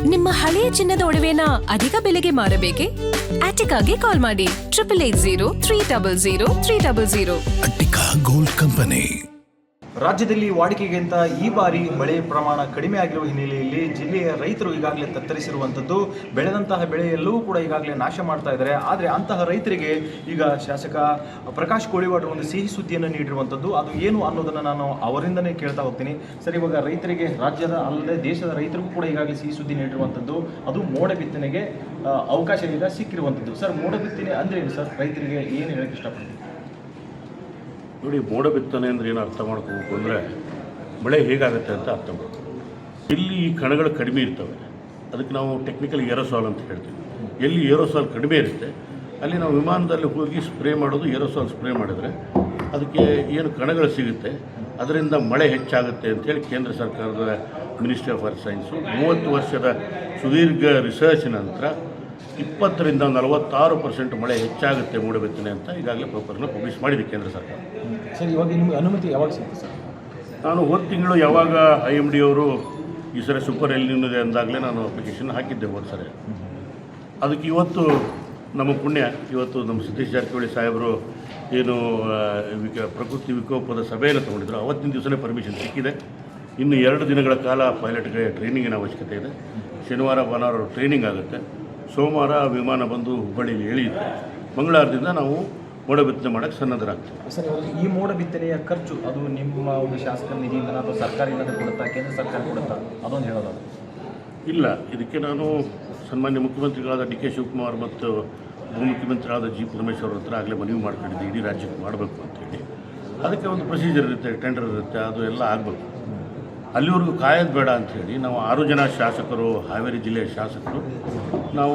ನಿಮ್ಮ ಹಳೆಯ ಚಿನ್ನದ ಒಡವೆನ ಅಧಿಕ ಬೆಲೆಗೆ ಮಾರಬೇಕೆ? ಆಟಿಕಾಗೆ ಕಾಲ್ ಮಾಡಿ 8880 ಅಟ್ಟಿಕಾ ಗೋಲ್ಡ್ ಕಂಪನಿ. ರಾಜ್ಯದಲ್ಲಿ ವಾಡಿಕೆಗಿಂತ ಈ ಬಾರಿ ಮಳೆ ಪ್ರಮಾಣ ಕಡಿಮೆ ಆಗಿರುವ ಹಿನ್ನೆಲೆಯಲ್ಲಿ ಜಿಲ್ಲೆಯ ರೈತರು ಈಗಾಗಲೇ ತತ್ತರಿಸಿರುವಂಥದ್ದು. ಬೆಳೆದಂತಹ ಬೆಳೆ ಎಲ್ಲವೂ ಕೂಡ ಈಗಾಗಲೇ ನಾಶ ಮಾಡ್ತಾ ಇದ್ದಾರೆ. ಆದರೆ ಅಂತಹ ರೈತರಿಗೆ ಈಗ ಶಾಸಕ ಪ್ರಕಾಶ್ ಕೋಳಿವಾಡ್ ಒಂದು ಸಿಹಿ ಸುದ್ದಿಯನ್ನು ನೀಡಿರುವಂಥದ್ದು. ಅದು ಏನು ಅನ್ನೋದನ್ನು ನಾನು ಅವರಿಂದನೇ ಕೇಳ್ತಾ ಹೋಗ್ತೀನಿ. ಸರ್, ಇವಾಗ ರೈತರಿಗೆ, ರಾಜ್ಯದ ಅಲ್ಲದೆ ದೇಶದ ರೈತರಿಗೂ ಕೂಡ ಈಗಾಗಲೇ ಸಿಹಿ ಸುದ್ದಿ ನೀಡಿರುವಂಥದ್ದು. ಅದು ಮೋಡ ಬಿತ್ತನೆಗೆ ಅವಕಾಶ ಈಗ ಸಿಕ್ಕಿರುವಂಥದ್ದು. ಸರ್, ಮೋಡ ಬಿತ್ತನೆ ಅಂದರೆ ಏನು ಸರ್? ರೈತರಿಗೆ ಏನು ಹೇಳಕ್ಕೆ ಇಷ್ಟಪಡ್ತೀನಿ? ನೋಡಿ, ಮೋಡ ಬಿತ್ತನೆ ಅಂದರೆ ಏನು ಅರ್ಥ ಮಾಡ್ಕೋಬೇಕು ಅಂದರೆ ಮಳೆ ಹೇಗಾಗುತ್ತೆ ಅಂತ ಅರ್ಥ ಮಾಡ್ಕೋಬೇಕು. ಎಲ್ಲಿ ಈ ಕಣಗಳು ಕಡಿಮೆ ಇರ್ತವೆ ಅದಕ್ಕೆ ನಾವು ಟೆಕ್ನಿಕಲ್ ಏರೋಸಾಲ್ ಅಂತ ಹೇಳ್ತೀವಿ. ಎಲ್ಲಿ ಏರೋಸಾಲ್ ಕಡಿಮೆ ಇರುತ್ತೆ ಅಲ್ಲಿ ನಾವು ವಿಮಾನದಲ್ಲಿ ಹೋಗಿ ಸ್ಪ್ರೇ ಮಾಡೋದು. ಏರೋಸಾಲ್ ಸ್ಪ್ರೇ ಮಾಡಿದರೆ ಅದಕ್ಕೆ ಏನು ಕಣಗಳು ಸಿಗುತ್ತೆ ಅದರಿಂದ ಮಳೆ ಹೆಚ್ಚಾಗುತ್ತೆ ಅಂಥೇಳಿ ಕೇಂದ್ರ ಸರ್ಕಾರದ ಮಿನಿಸ್ಟ್ರಿ ಆಫ್ ಅರ್ತ್ ಸೈನ್ಸು 30 ವರ್ಷದ ಸುದೀರ್ಘ ರಿಸರ್ಚ್ ನಂತರ 20ರಿಂದ 46% ಮಳೆ ಹೆಚ್ಚಾಗುತ್ತೆ ಮೋಡ ಬಿತ್ತನೆ ಅಂತ ಈಗಾಗಲೇ ಪೇಪರ್ನ ಪಬ್ಲಿಷ್ ಮಾಡಿದೆ ಕೇಂದ್ರ ಸರ್ಕಾರ. ಸರ್, ಇವಾಗ ನಿಮಗೆ ಅನುಮತಿ ಯಾವಾಗ ಸಿಗುತ್ತೆ ಸರ್? ನಾನು ಹೋದ ತಿಂಗಳು ಯಾವಾಗ IMD ಅವರು ಈ ಸರಿ ಸೂಪರ್ ಎಲ್ನಿನೋ ಅಂದಾಗಲೇ ನಾನು ಅಪ್ಲಿಕೇಶನ್ ಹಾಕಿದ್ದೆ ಹೋದ ಸರಿ. ಅದಕ್ಕೆ ಇವತ್ತು ನಮ್ಮ ಪುಣ್ಯ, ಇವತ್ತು ನಮ್ಮ ಸತೀಶ್ ಜಾರಕಿಹೊಳಿ ಸಾಹೇಬರು ಏನು ಪ್ರಕೃತಿ ವಿಕೋಪದ ಸಭೆಯನ್ನು ತೊಗೊಂಡಿದ್ರು, ಅವತ್ತಿನ ದಿವಸನೇ ಪರ್ಮಿಷನ್ ಸಿಕ್ಕಿದೆ. ಇನ್ನು 2 ದಿನಗಳ ಕಾಲ ಪೈಲಟ್ಗೆ ಟ್ರೈನಿಂಗಿನ ಅವಶ್ಯಕತೆ ಇದೆ. ಶನಿವಾರ ಭಾನುವಾರ ಟ್ರೈನಿಂಗ್ ಆಗುತ್ತೆ. ಸೋಮವಾರ ವಿಮಾನ ಬಂದು ಹುಬ್ಬಳ್ಳಿಯಲ್ಲಿ ಇಳಿಯುತ್ತೆ. ಮಂಗಳವಾರದಿಂದ ನಾವು ಮೋಡ ಬಿತ್ತನೆ ಮಾಡೋಕ್ಕೆ ಸನ್ನದ್ಧರಾಗ್ತೀವಿ. ಸರ್, ಈ ಮೋಡ ಬಿತ್ತನೆಯ ಖರ್ಚು ಅದು ನಿಮ್ಮ ಒಂದು ಶಾಸಕರ ನಿಧಿಯಿಂದ ಅಥವಾ ಸರ್ಕಾರದಿಂದ ಕೊಡುತ್ತಾ, ಕೇಂದ್ರ ಸರ್ಕಾರ ಕೊಡುತ್ತಾ, ಅದೊಂದು ಹೇಳೋದು? ಇಲ್ಲ, ಇದಕ್ಕೆ ನಾನು ಸನ್ಮಾನ್ಯ ಮುಖ್ಯಮಂತ್ರಿಗಳಾದ DK ಶಿವಕುಮಾರ್ ಮತ್ತು ಉಪಮುಖ್ಯಮಂತ್ರಿಗಳಾದ G. ಪರಮೇಶ್ವರ್ ಹತ್ರ ಆಗಲೇ ಮನವಿ ಮಾಡ್ಕೊಂಡಿದ್ದೆ ಇಡೀ ರಾಜ್ಯಕ್ಕೆ ಮಾಡಬೇಕು ಅಂತೇಳಿ. ಅದಕ್ಕೆ ಒಂದು ಪ್ರೊಸೀಜರ್ ಇರುತ್ತೆ, ಟೆಂಡರ್ ಇರುತ್ತೆ, ಅದು ಎಲ್ಲ ಆಗಬೇಕು. ಅಲ್ಲಿವರೆಗೂ ಕಾಯೋದು ಬೇಡ ಅಂಥೇಳಿ ನಾವು 6 ಜನ ಶಾಸಕರು, ಹಾವೇರಿ ಜಿಲ್ಲೆಯ ಶಾಸಕರು, ನಾವು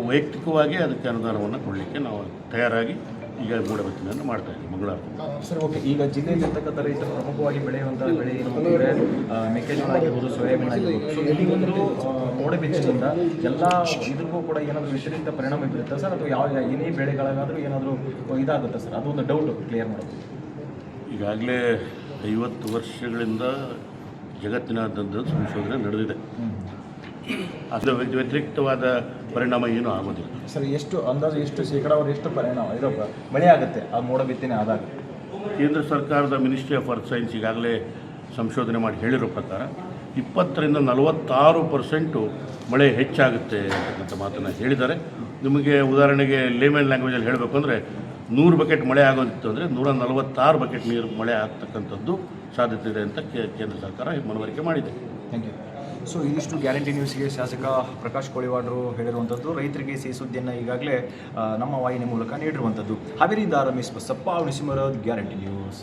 ವೈಯಕ್ತಿಕವಾಗಿ ಅದಕ್ಕೆ ಅನುದಾನವನ್ನು ಕೊಡಲಿಕ್ಕೆ ನಾವು ತಯಾರಾಗಿ ಈಗ ಮೋಡ ಬಿತ್ತನೆಯನ್ನು ಮಾಡ್ತಾಯಿದ್ದೀವಿ ಮಂಗಳವಾರ. Sir, okay. ಈಗ ಜಿಲ್ಲೆಯಲ್ಲಿರ್ತಕ್ಕಂಥ ರೈತರು ಪ್ರಮುಖವಾಗಿ ಬೆಳೆಯುವಂಥ ಬೆಳೆ ಏನು ಅಂದರೆ ಮೆಕ್ಕೆಜೋಳ ಆಗಿರ್ಬೋದು, ಸೋಯಾಬೀನ್ ಆಗಿರ್ಬೋದು. ಸೊ ಈ ಒಂದು ಮೋಡ ಬಿತ್ತನೆಯಿಂದ ಎಲ್ಲ ಇದಕ್ಕೂ ಕೂಡ ಏನಾದರೂ ವಿಪರೀತ ಪರಿಣಾಮ ಬೀರುತ್ತೆ ಸರ್? ಅಥವಾ ಯಾವ ಏನೇ ಬೆಳೆಗಳಾದರೂ ಏನಾದರೂ ಇದಾಗುತ್ತೆ ಸರ್? ಅದೊಂದು ಡೌಟ್ ಕ್ಲಿಯರ್ ಮಾಡೋದು. ಈಗಾಗಲೇ 50 ವರ್ಷಗಳಿಂದ ಜಗತ್ತಿನಾದ್ಯಂತ ಸಂಶೋಧನೆ ನಡೆದಿದೆ. ಅದರ ವ್ಯತಿರಿಕ್ತವಾದ ಪರಿಣಾಮ ಏನೂ ಆಗೋದಿಲ್ಲ. ಸರ್, ಎಷ್ಟು ಅಂದಾಜು ಎಷ್ಟು ಶೇಕಡಾವಾರು ಎಷ್ಟು ಪರಿಣಾಮ ಇದು ಮಳೆ ಆಗುತ್ತೆ ಆ ಮೋಡ ಬಿತ್ತನೆ ಆದಾಗ? ಕೇಂದ್ರ ಸರ್ಕಾರದ ಮಿನಿಸ್ಟ್ರಿ ಆಫ್ ಅರ್ತ್ ಸೈನ್ಸ್ ಈಗಾಗಲೇ ಸಂಶೋಧನೆ ಮಾಡಿ ಹೇಳಿರೋ ಪ್ರಕಾರ 20ರಿಂದ 46% ಮಳೆ ಹೆಚ್ಚಾಗುತ್ತೆ ಅಂತಕ್ಕಂಥ ಮಾತನ್ನು ಹೇಳಿದ್ದಾರೆ. ನಿಮಗೆ ಉದಾಹರಣೆಗೆ ಲೇಮನ್ ಲ್ಯಾಂಗ್ವೇಜಲ್ಲಿ ಹೇಳಬೇಕು ಅಂದರೆ 100 ಬಕೆಟ್ ಮಳೆ ಆಗೋದಿತ್ತು ಅಂದರೆ 146 ಬಕೆಟ್ ನೀರು ಮಳೆ ಆಗ್ತಕ್ಕಂಥದ್ದು ಸಾಧ್ಯತೆ ಇದೆ ಅಂತ ಕೇಂದ್ರ ಸರ್ಕಾರ ಮನವರಿಕೆ ಮಾಡಿದೆ. Thank you. ಸೊ ಇದಿಷ್ಟು ಗ್ಯಾರಂಟಿ ನ್ಯೂಸ್ಗೆ ಶಾಸಕ ಪ್ರಕಾಶ್ ಕೋಳಿವಾಡ್ರು ಹೇಳಿರುವಂಥದ್ದು. ರೈತರಿಗೆ ಸಿಹಿ ಸುದ್ದಿಯನ್ನು ಈಗಾಗಲೇ ನಮ್ಮ ವಾಹಿನಿ ಮೂಲಕ ನೀಡಿರುವಂಥದ್ದು. ಹಾವೇರಿಯಿಂದ ರಮೇಶ್ ಬಸಪ್ಪ, ನಿಸಿಮರ, ಗ್ಯಾರಂಟಿ ನ್ಯೂಸ್.